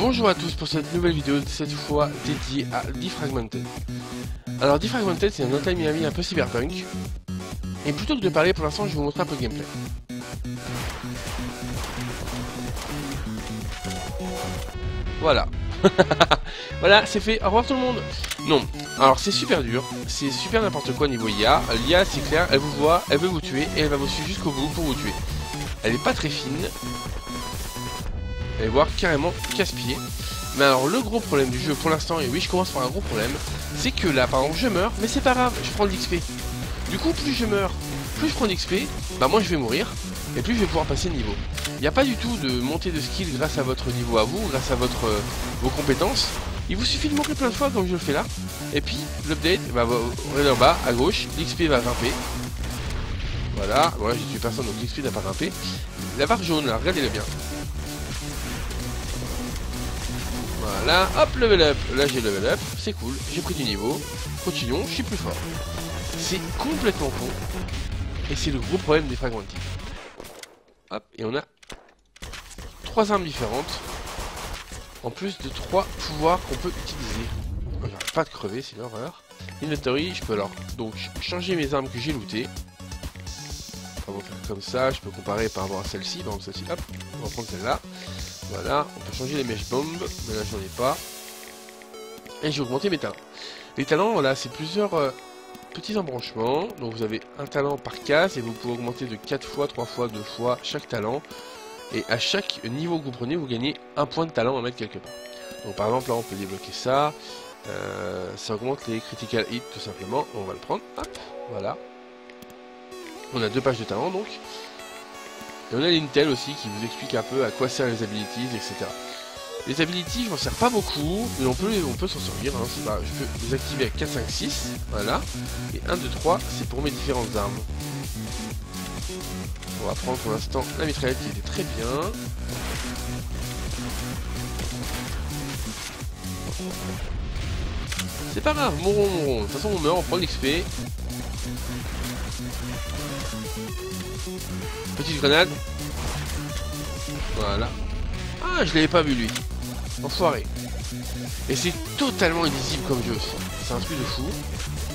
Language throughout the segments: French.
Bonjour à tous pour cette nouvelle vidéo, cette fois dédiée à Defragmented. Alors Defragmented c'est un Hotline Miami un peu cyberpunk. Et plutôt que de parler pour l'instant je vais vous montrer un peu de gameplay. Voilà. Voilà, c'est fait, au revoir tout le monde. Non, alors c'est super dur, c'est super n'importe quoi niveau IA. L'IA c'est clair, elle vous voit, elle veut vous tuer et elle va vous suivre jusqu'au bout pour vous tuer. Elle est pas très fine. Elle va voir carrément casse-pied. Mais alors le gros problème du jeu pour l'instant, et oui je commence par un gros problème, c'est que là par exemple je meurs, mais c'est pas grave, je prends de l'XP. Du coup plus je meurs, plus je prends de l'XP, bah moi je vais mourir, et plus je vais pouvoir passer de niveau. Il n'y a pas du tout de montée de skill grâce à votre niveau à vous, grâce à vos compétences. Il vous suffit de mourir plein de fois comme je le fais là, et puis l'update, bah vous regardez en bas, à gauche, l'XP va grimper. Voilà, voilà j'ai tué personne donc l'XP n'a pas grimpé. La barre jaune là, regardez-la bien. Voilà, hop, level up. Là j'ai level up, c'est cool, j'ai pris du niveau. Continuons, je suis plus fort. C'est complètement con. Et c'est le gros problème des Fragmented. Hop, et on a 3 armes différentes. En plus de 3 pouvoirs qu'on peut utiliser. Oh, j'arrête pas de crever, c'est une horreur. Inventory, je peux alors donc changer mes armes que j'ai lootées. On va faire comme ça, je peux comparer par rapport à celle-ci. Par exemple celle-ci, hop, on va prendre celle-là. Voilà, on peut changer les mèches bombes, mais là j'en ai pas. Et j'ai augmenté mes talents. Les talents, voilà, c'est plusieurs petits embranchements. Donc vous avez un talent par case et vous pouvez augmenter de 4 fois, 3 fois, 2 fois chaque talent. Et à chaque niveau que vous prenez, vous gagnez un point de talent à mettre quelque part. Donc par exemple là on peut débloquer ça. Ça augmente les critical hits tout simplement. On va le prendre, hop, voilà. On a 2 pages de talent donc. Et on a l'Intel aussi qui vous explique un peu à quoi servent les abilities, etc. Les abilities, je m'en sers pas beaucoup, mais on peut s'en servir. Hein, pas, je peux les activer à 4, 5, 6, voilà. Et 1, 2, 3, c'est pour mes différentes armes. On va prendre pour l'instant la mitraillette qui était très bien. C'est pas grave, mourons. De toute façon, on meurt, on prend l'XP. Petite grenade. Voilà. Ah, je l'avais pas vu lui. Enfoiré. Et c'est totalement illisible comme jeu. C'est un truc de fou.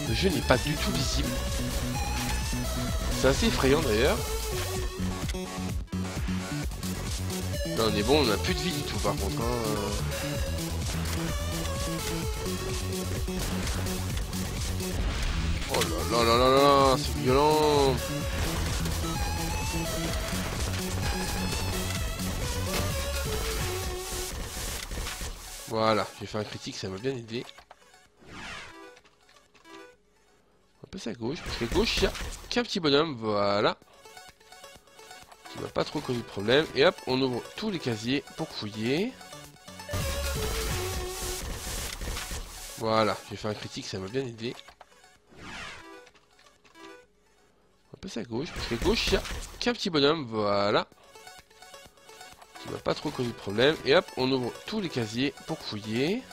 Le jeu n'est pas du tout lisible. C'est assez effrayant d'ailleurs. Là on est bon, on a plus de vie du tout par contre. Hein. Oh là là là là là, c'est violent. Voilà, j'ai fait un critique, ça m'a bien aidé. On va passer à gauche, parce qu'à gauche, il y a qu'un petit bonhomme, voilà. Qui va pas trop causer de problème. Et hop, on ouvre tous les casiers pour fouiller. Voilà, j'ai fait un critique, ça m'a bien aidé. On va passer à gauche, parce qu'à gauche, il y a qu'un petit bonhomme, voilà. Qui va pas trop causer de problème. Et hop, on ouvre tous les casiers pour fouiller.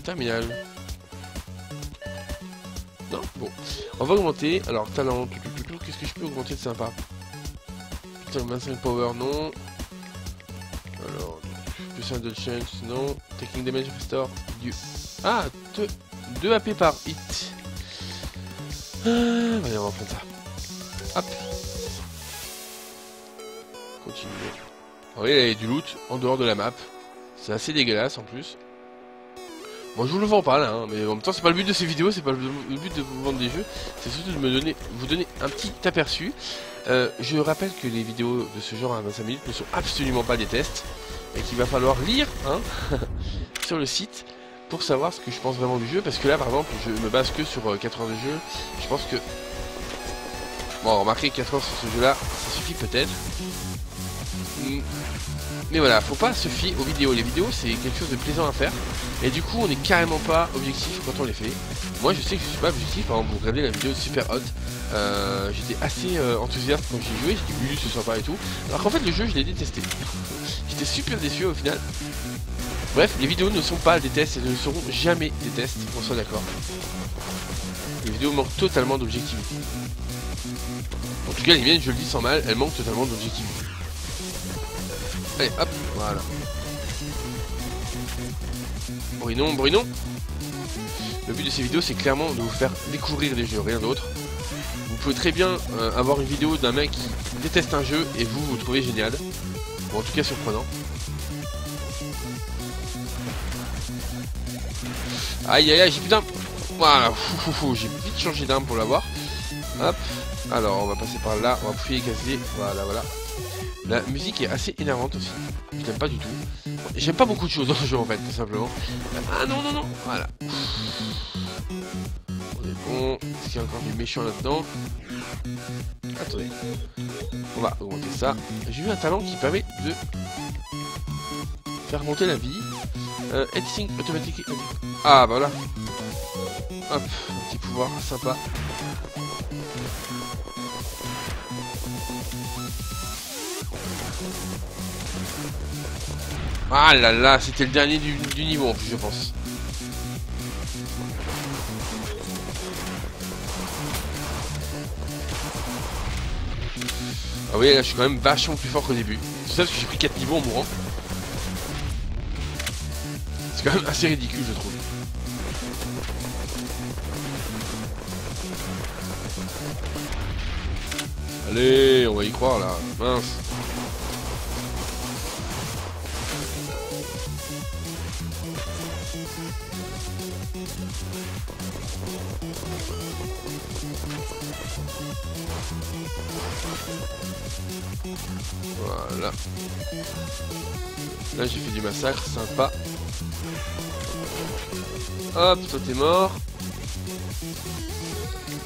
Terminal. Non, bon. On va augmenter. Alors, talent. Qu'est-ce que je peux augmenter de sympa? 25 power, non. Alors, plus 1 de chance, non. Taking damage restore. Dieu. Ah, 2 AP par hit. Allez, on va prendre ça. Hop. Continuer. Vous voyez, il y a du loot en dehors de la map. C'est assez dégueulasse en plus. Bon, je vous le vends pas là, hein, mais en même temps, c'est pas le but de ces vidéos, c'est pas le but de vous vendre des jeux, c'est surtout de vous donner un petit aperçu. Je rappelle que les vidéos de ce genre à 25 minutes ne sont absolument pas des tests et qu'il va falloir lire hein, sur le site pour savoir ce que je pense vraiment du jeu. Parce que là, par exemple, je me base que sur 4 heures de jeu. Je pense que. Bon, remarquez 4 heures sur ce jeu là, ça suffit peut-être. Mais voilà, faut pas se fier aux vidéos. Les vidéos, c'est quelque chose de plaisant à faire. Et du coup, on n'est carrément pas objectif quand on les fait. Moi, je sais que je suis pas objectif. Par exemple, vous regardez la vidéo de Super Hot. J'étais assez enthousiaste quand j'y jouais. J'ai dit, oui, c'est sympa et tout. Alors qu'en fait, le jeu, je l'ai détesté. J'étais super déçu au final. Bref, les vidéos ne sont pas des tests et ne seront jamais des tests. On soit d'accord. Les vidéos manquent totalement d'objectivité. En tout cas, les miennes, je le dis sans mal, elles manquent totalement d'objectivité. Allez, hop, Voilà. Brunon, Brunon. Le but de ces vidéos, c'est clairement de vous faire découvrir des jeux, rien d'autre. Vous pouvez très bien avoir une vidéo d'un mec qui déteste un jeu et vous trouvez génial. Ou en tout cas surprenant. Aïe aïe aïe, j'ai putain. Voilà, j'ai vite changé d'arme pour l'avoir. Hop. Alors on va passer par là, on va fouiller les casiers. Voilà, voilà. La musique est assez énervante aussi. Je l'aime pas du tout. J'aime pas beaucoup de choses dans ce jeu en fait, tout simplement. Ah non, non, non. Voilà. On est bon. Est-ce qu'il y a encore du méchant là-dedans? Attendez. On va augmenter ça. J'ai vu un talent qui permet de faire monter la vie. Editing automatique. Ah bah voilà. Hop, un petit pouvoir sympa. Ah là là, c'était le dernier du niveau en plus, je pense. Ah oui, là je suis quand même vachement plus fort qu'au début. Tout ça parce que j'ai pris 4 niveaux en mourant. C'est quand même assez ridicule, je trouve. Allez, on va y croire là. Mince. Voilà. Là j'ai fait du massacre, sympa. Hop, toi t'es mort.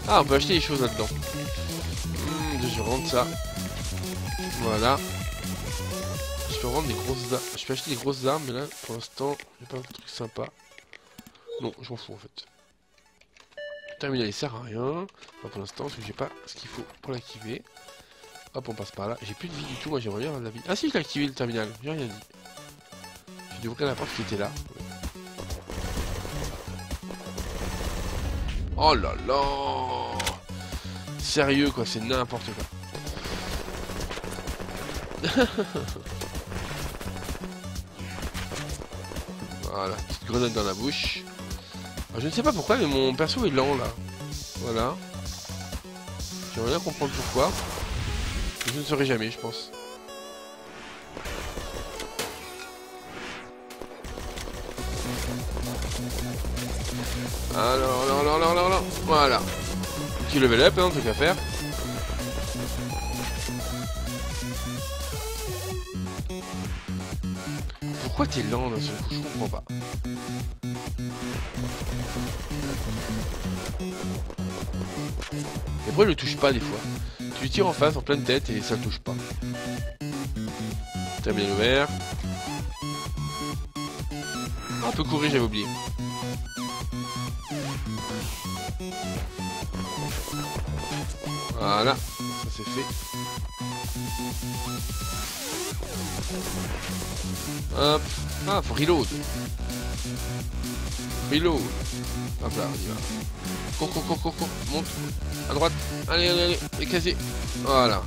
Ah, on peut acheter des choses là-dedans. Je vais rendre ça. Voilà. Je peux rendre des grosses armes. Je peux acheter des grosses armes, mais là pour l'instant, j'ai pas un truc sympa. Non, je m'en fous en fait. Le terminal il sert à rien. Enfin, pour l'instant, parce que j'ai pas ce qu'il faut pour l'activer. Hop, on passe par là. J'ai plus de vie du tout, moi j'aimerais bien avoir de la vie. Ah si, je l'ai activé le terminal, j'ai rien dit. J'ai dû ouvrir la porte qui était là. Oh là là! Sérieux quoi, c'est n'importe quoi. Voilà, petite grenade dans la bouche. Alors, je ne sais pas pourquoi, mais mon perso est lent là. Voilà. J'aimerais bien comprendre pourquoi. Je ne saurais jamais, je pense. Alors, voilà. Petit level up, hein, truc à faire. Pourquoi t'es lent d'un seul coup? Je comprends pas. Et après, il le touche pas des fois. Tu lui tires en face, en pleine tête, et ça le touche pas. Terminal ouvert. Ah, on peut courir, j'avais oublié. Voilà, ça c'est fait. Hop. Ah, faut reload. Reload. Hop là, on y va. Cours. Monte. À droite. Allez. Les casiers. Voilà.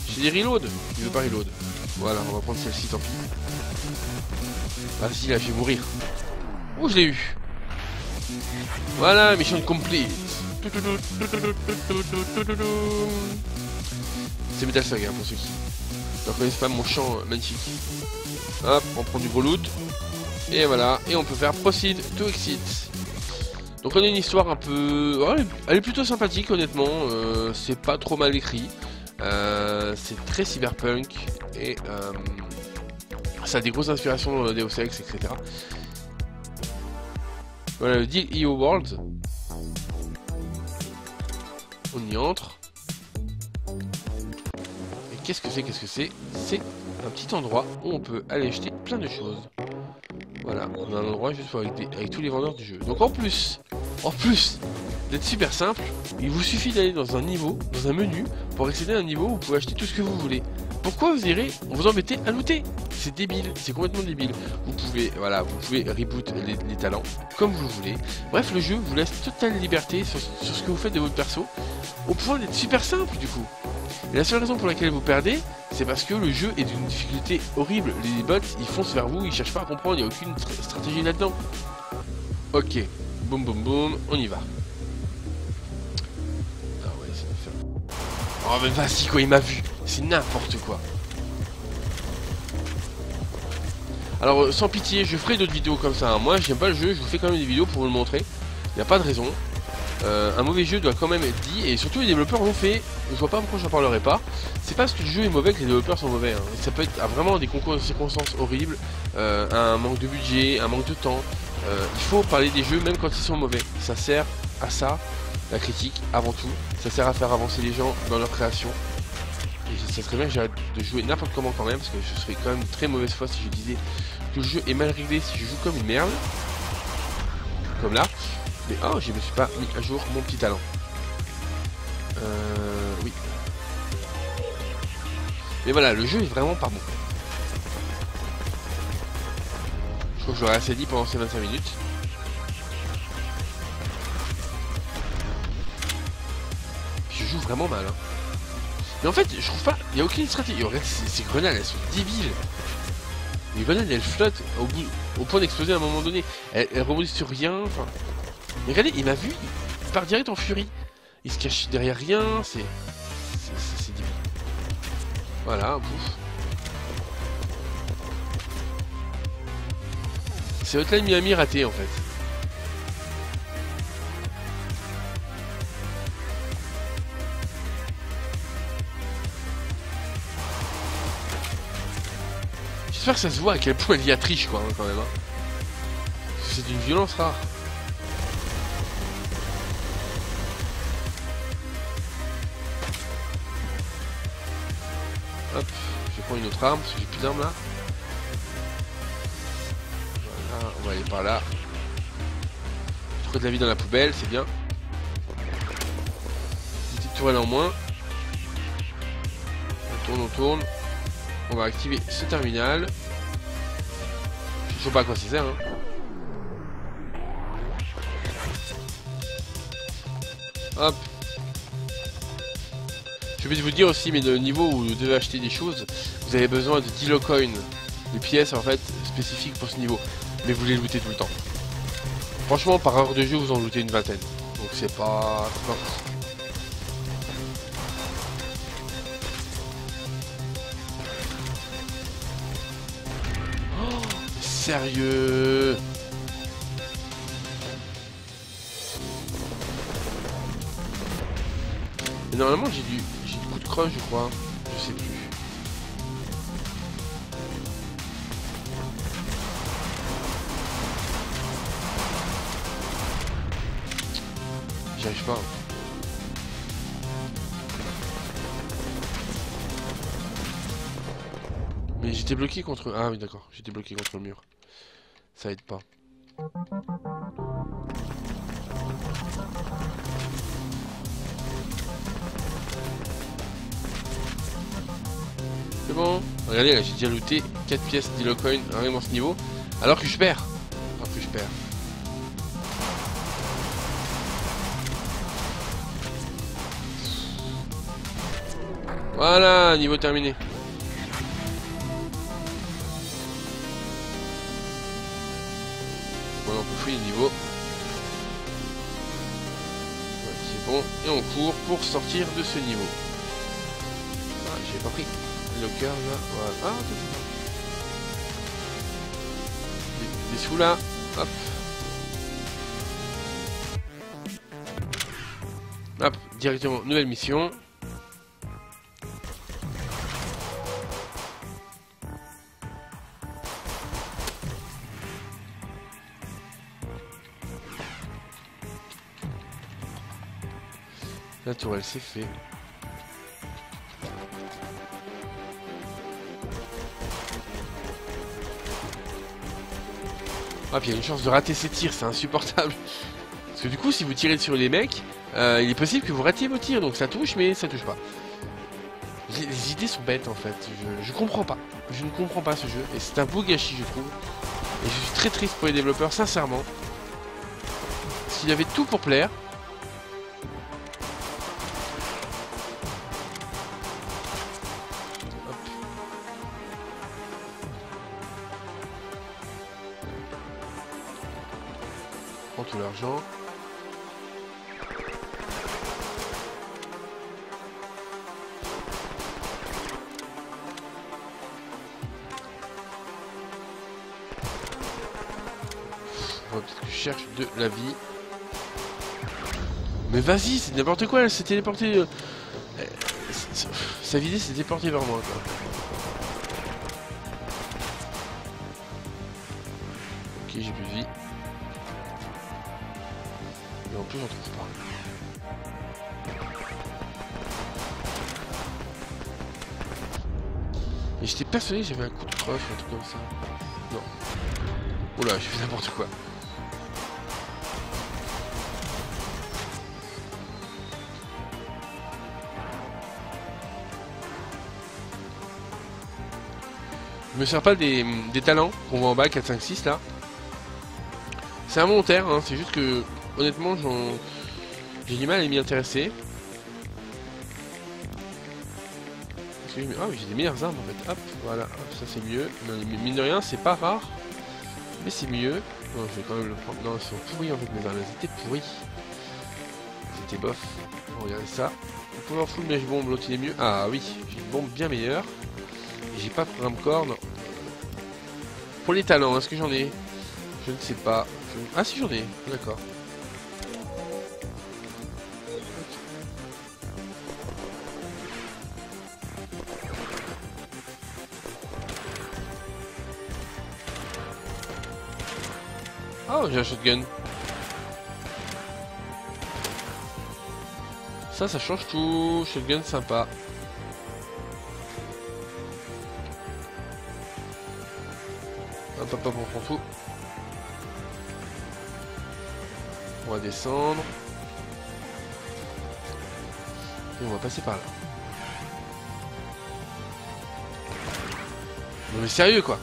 J'ai dit reload. Il veut pas reload. Voilà, on va prendre celle-ci, tant pis. Vas-y, là, je vais mourir. Oh, je l'ai eu. Voilà, mission complete. C'est Metal Saga pour ceux qui ne reconnaissent pas mon chant magnifique. Hop, on prend du gros loot. Et voilà, et on peut faire Proceed to Exit. Donc on a une histoire un peu... Ouais, elle est plutôt sympathique honnêtement, c'est pas trop mal écrit. C'est très cyberpunk et ça a des grosses inspirations dans Deus Ex, etc. Voilà le deal EO World. On y entre. Et qu'est-ce que c'est? C'est un petit endroit où on peut aller acheter plein de choses. Voilà, on a un endroit juste avec tous les vendeurs du jeu. Donc en plus d'être super simple, il vous suffit d'aller dans un niveau, dans un menu, pour accéder à un niveau où vous pouvez acheter tout ce que vous voulez. Pourquoi vous irez vous embêter à looter? C'est débile, c'est complètement débile. Vous pouvez reboot les talents comme vous voulez. Bref, le jeu vous laisse totale liberté sur ce que vous faites de votre perso, au point d'être super simple du coup. Et la seule raison pour laquelle vous perdez, c'est parce que le jeu est d'une difficulté horrible. Les bots, ils foncent vers vous, ils cherchent pas à comprendre, il n'y a aucune stratégie là-dedans. Ok, boum boum boum, on y va. Ah ouais, c'est une faire. Oh mais vas-y quoi, il m'a vu. C'est n'importe quoi. Alors sans pitié, je ferai d'autres vidéos comme ça. Moi j'aime pas le jeu, je vous fais quand même des vidéos pour vous le montrer. Il n'y a pas de raison. Un mauvais jeu doit quand même être dit. Et surtout les développeurs l'ont fait. Je vois pas pourquoi j'en parlerai pas. C'est pas parce que le jeu est mauvais que les développeurs sont mauvais. Hein. Ça peut être vraiment des concours de circonstances horribles. Un manque de budget, un manque de temps. Il faut parler des jeux même quand ils sont mauvais. Ça sert à ça, la critique avant tout. Ça sert à faire avancer les gens dans leur création. Et ça serait bien que j'arrête de jouer n'importe comment quand même. Parce que je serais quand même une très mauvaise foi si je disais que le jeu est mal réglé, si je joue comme une merde. Comme là. Mais oh, je me suis pas mis à jour mon petit talent. Oui. Mais voilà, le jeu est vraiment pas bon. Je crois que j'aurais assez dit pendant ces 25 minutes. Puis je joue vraiment mal. Hein. Mais en fait, je trouve pas. Il n'y a aucune stratégie. Regarde, ces grenades, elles sont débiles. Les grenades, elles flottent au point d'exploser à un moment donné. Elles rebondissent sur rien. Enfin. Mais regardez, il m'a vu. Il part direct en furie. Il se cache derrière rien. C'est débile. Voilà, pouf. C'est Hotline Miami raté en fait. J'espère que ça se voit à quel point il y a triche quoi, hein, quand même. Hein. C'est d'une violence rare. Hop, je prends une autre arme parce que j'ai plus d'armes là. Voilà, on va aller par là. Je trouve de la vie dans la poubelle, c'est bien. Une petite tourelle en moins. On tourne. On va activer ce terminal. Je sais toujours pas à quoi ça sert. Hein. Hop. J'ai oublié de vous dire aussi, mais le niveau où vous devez acheter des choses, vous avez besoin de Dilocoin, des pièces en fait spécifiques pour ce niveau. Mais vous les lootez tout le temps. Franchement, par heure de jeu, vous en lootez une vingtaine. Donc c'est pas... Sérieux? Mais normalement j'ai du coup de crush je crois. Je sais plus. J'y arrive pas. Mais j'étais bloqué contre... Ah oui d'accord, j'étais bloqué contre le mur. Ça aide pas. C'est bon. Regardez là, j'ai déjà looté 4 pièces d'Ilocoin rien dans ce niveau. Alors que je perds. Voilà, niveau terminé. Voilà, on peut fouiller le niveau. Ouais, c'est bon. Et on court pour sortir de ce niveau. Ah, j'ai pas pris. Locker là, voilà. Ah, des sous là, hop. Hop, directement, nouvelle mission. La tourelle c'est fait. Ah, puis il y a une chance de rater ses tirs, c'est insupportable. Parce que du coup, si vous tirez sur les mecs, il est possible que vous ratiez vos tirs. Donc ça touche, mais ça touche pas. Les idées sont bêtes en fait. Je comprends pas. Je ne comprends pas ce jeu. Et c'est un beau gâchis, je trouve. Et je suis très triste pour les développeurs, sincèrement. Parce qu'il avait tout pour plaire. prends tout l'argent. Peut-être que je cherche de la vie. Mais vas-y, c'est n'importe quoi, elle s'est téléportée. Sa vidéo s'est téléportée vers moi, quoi. Ok, j'ai plus de vie. Et en plus, j'en trouve pas. Et j'étais persuadé que j'avais un coup de creuse ou un truc comme ça. Non. Oula, j'ai fait n'importe quoi. Je me sers pas des talents qu'on voit en bas, 4, 5, 6 là. C'est involontaire, hein, c'est juste que honnêtement j'ai du mal à m'y intéresser. Ah oui, j'ai des meilleures armes en fait. Hop, voilà, hop, ça c'est mieux. Mais mine de rien, c'est pas rare. Mais c'est mieux. Non, je vais quand même le prendre. Non, ils sont pourris en fait mes armes. Elles étaient pourries. C'était bof. Regardez ça. Le powerful mèche bombe, l'autre il est mieux. Ah oui, j'ai une bombe bien meilleure. J'ai pas de programme corne. Pour les talents, est-ce que j'en ai? Je ne sais pas. Ah si j'en ai, d'accord. Oh, j'ai un shotgun. Ça change tout. Shotgun sympa. Hop, hop, hop, on prend tout. On va descendre. Et on va passer par là. Non mais sérieux quoi.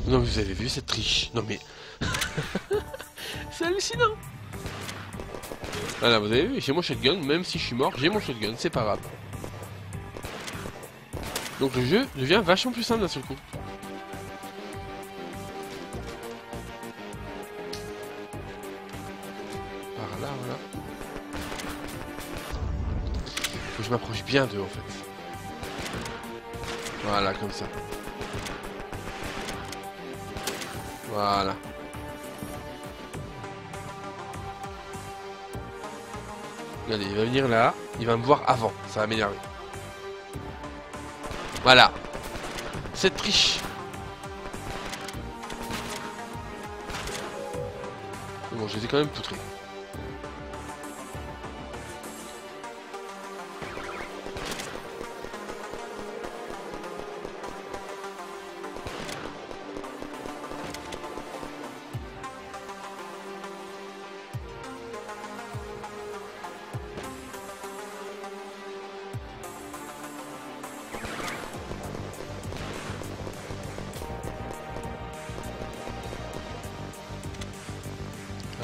Non mais vous avez vu cette triche? Non mais... C'est hallucinant. Voilà, vous avez vu, j'ai mon shotgun, même si je suis mort, j'ai mon shotgun, c'est pas grave. Donc le jeu devient vachement plus simple d'un seul coup. Par là, voilà. Faut que je m'approche bien d'eux en fait. Voilà, comme ça. Voilà. Regardez, il va venir là, il va me voir avant, ça va m'énerver. Voilà. Cette triche. Bon, je les ai quand même poutrés.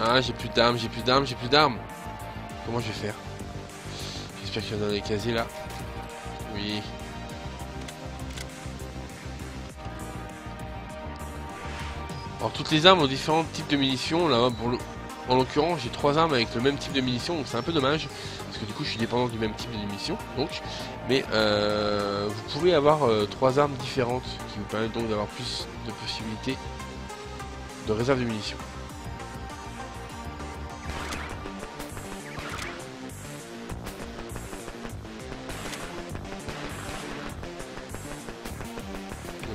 Ah, j'ai plus d'armes, j'ai plus d'armes, j'ai plus d'armes. Comment je vais faire? J'espère qu'il y en a dans les casiers là. Oui. Alors toutes les armes ont différents types de munitions. Là, en l'occurrence, j'ai 3 armes avec le même type de munitions, donc c'est un peu dommage. Parce que du coup, je suis dépendant du même type de munitions. Donc, mais vous pouvez avoir 3 armes différentes qui vous permettent donc d'avoir plus de possibilités de réserve de munitions.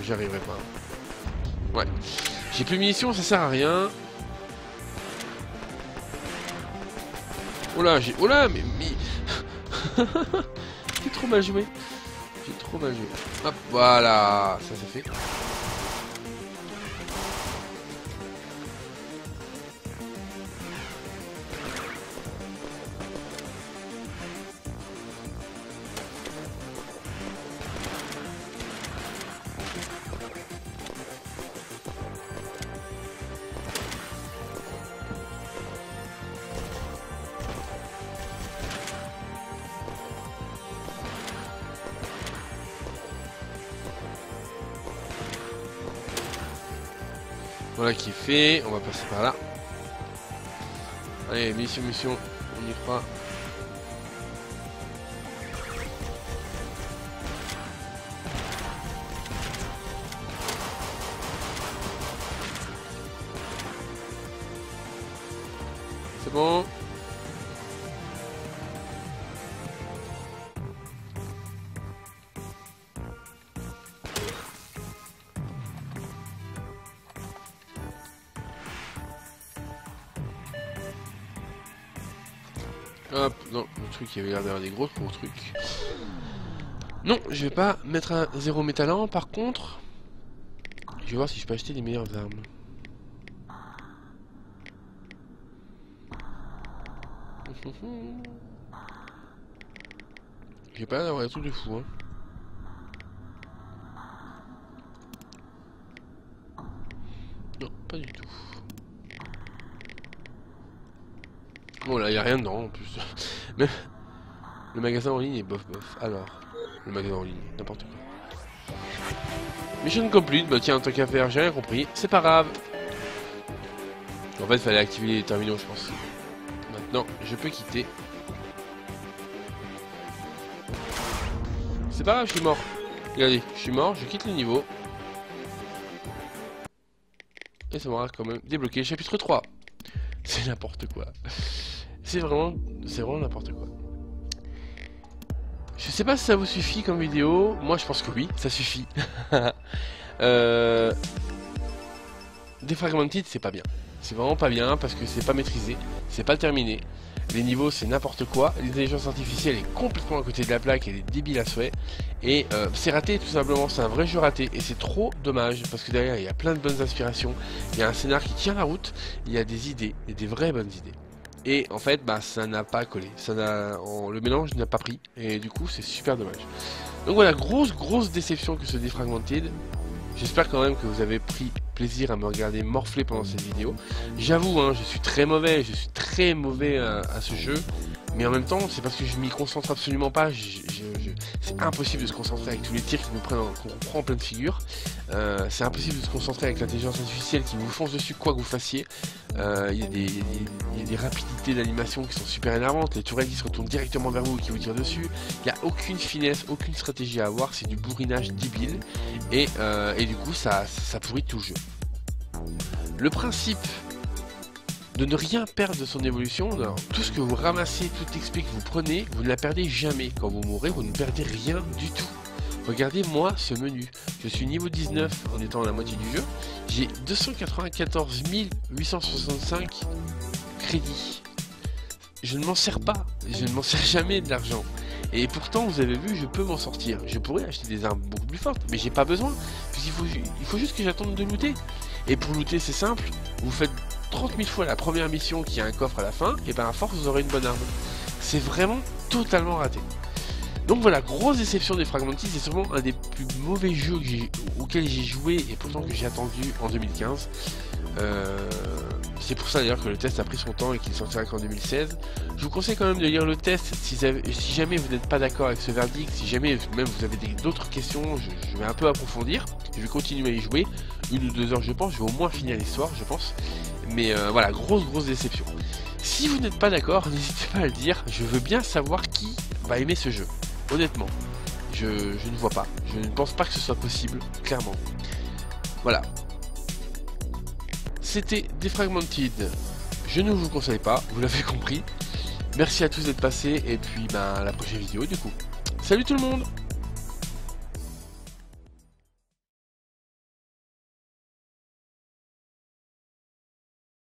J'y arriverai pas. Ouais. J'ai plus de munitions, ça sert à rien. Oh là, j'ai... Oh là, mais... J'ai trop mal joué. J'ai trop mal joué. Hop, voilà. Ça, c'est fait. Voilà qui est fait, on va passer par là. Allez, mission, on y croit. C'est bon. Hop, non, le truc il avait l'air d'avoir des gros trucs. Non, je vais pas mettre un 0 métallant, par contre, je vais voir si je peux acheter des meilleures armes. J'ai pas l'air d'avoir des trucs de fou, hein. Non, pas du tout. Bon là, y a rien dedans en plus. Mais le magasin en ligne est bof. Alors, le magasin en ligne, n'importe quoi. Mission complete, bah tiens, tant qu'à faire, j'ai rien compris, c'est pas grave. En fait, il fallait activer les terminaux, je pense. Maintenant, je peux quitter. C'est pas grave, je suis mort. Regardez, je suis mort, je quitte le niveau. Et ça m'aura quand même débloqué le chapitre 3. C'est n'importe quoi. C'est vraiment n'importe quoi. Je sais pas si ça vous suffit comme vidéo. Moi, je pense que oui, ça suffit. Defragmented, c'est pas bien. C'est vraiment pas bien parce que c'est pas maîtrisé. C'est pas terminé. Les niveaux, c'est n'importe quoi. L'intelligence artificielle est complètement à côté de la plaque. Elle est débile à souhait. Et c'est raté, tout simplement. C'est un vrai jeu raté. Et c'est trop dommage parce que derrière, il y a plein de bonnes inspirations. Il y a un scénar qui tient la route. Il y a des idées. Et des vraies bonnes idées. Et en fait, bah, ça n'a pas collé. Le mélange n'a pas pris. Et du coup, c'est super dommage. Donc voilà, grosse déception que ce Defragmented. J'espère quand même que vous avez pris plaisir à me regarder morfler pendant cette vidéo. J'avoue, hein, je suis très mauvais à ce jeu. Mais en même temps, c'est parce que je m'y concentre absolument pas. C'est impossible de se concentrer avec tous les tirs qu'on prend en pleine figure. C'est impossible de se concentrer avec l'intelligence artificielle qui vous fonce dessus quoi que vous fassiez. Il y a des rapidités d'animation qui sont super énervantes. Les tourelles qui se retournent directement vers vous et qui vous tirent dessus. Il n'y a aucune finesse, aucune stratégie à avoir. C'est du bourrinage débile. Et du coup, ça pourrit tout le jeu. Le principe de ne rien perdre de son évolution, alors, tout ce que vous ramassez, toute XP que vous prenez, vous ne la perdez jamais. Quand vous mourrez, vous ne perdez rien du tout. Regardez moi ce menu. Je suis niveau 19 en étant à la moitié du jeu. J'ai 294 865 crédits. Je ne m'en sers pas. Je ne m'en sers jamais de l'argent. Et pourtant, vous avez vu, je peux m'en sortir. Je pourrais acheter des armes beaucoup plus fortes, mais j'ai pas besoin. Il faut juste que j'attende de looter. Et pour looter, c'est simple. Vous faites 30 000 fois la première mission qui a un coffre à la fin, et ben à force, vous aurez une bonne arme. C'est vraiment totalement raté. Donc voilà, grosse déception des Fragmented, c'est sûrement un des plus mauvais jeux auxquels j'ai joué et pourtant que j'ai attendu en 2015. C'est pour ça d'ailleurs que le test a pris son temps et qu'il sortira qu'en 2016. Je vous conseille quand même de lire le test si jamais vous n'êtes pas d'accord avec ce verdict, si jamais même vous avez d'autres questions, je vais un peu approfondir. Je vais continuer à y jouer, 1 ou 2 heures je pense, je vais au moins finir l'histoire je pense. Mais voilà, grosse déception. Si vous n'êtes pas d'accord, n'hésitez pas à le dire, je veux bien savoir qui va aimer ce jeu. Honnêtement, je ne vois pas, je ne pense pas que ce soit possible, clairement. Voilà. C'était Defragmented, je ne vous conseille pas, vous l'avez compris. Merci à tous d'être passés et puis à la prochaine vidéo du coup. Salut tout le monde!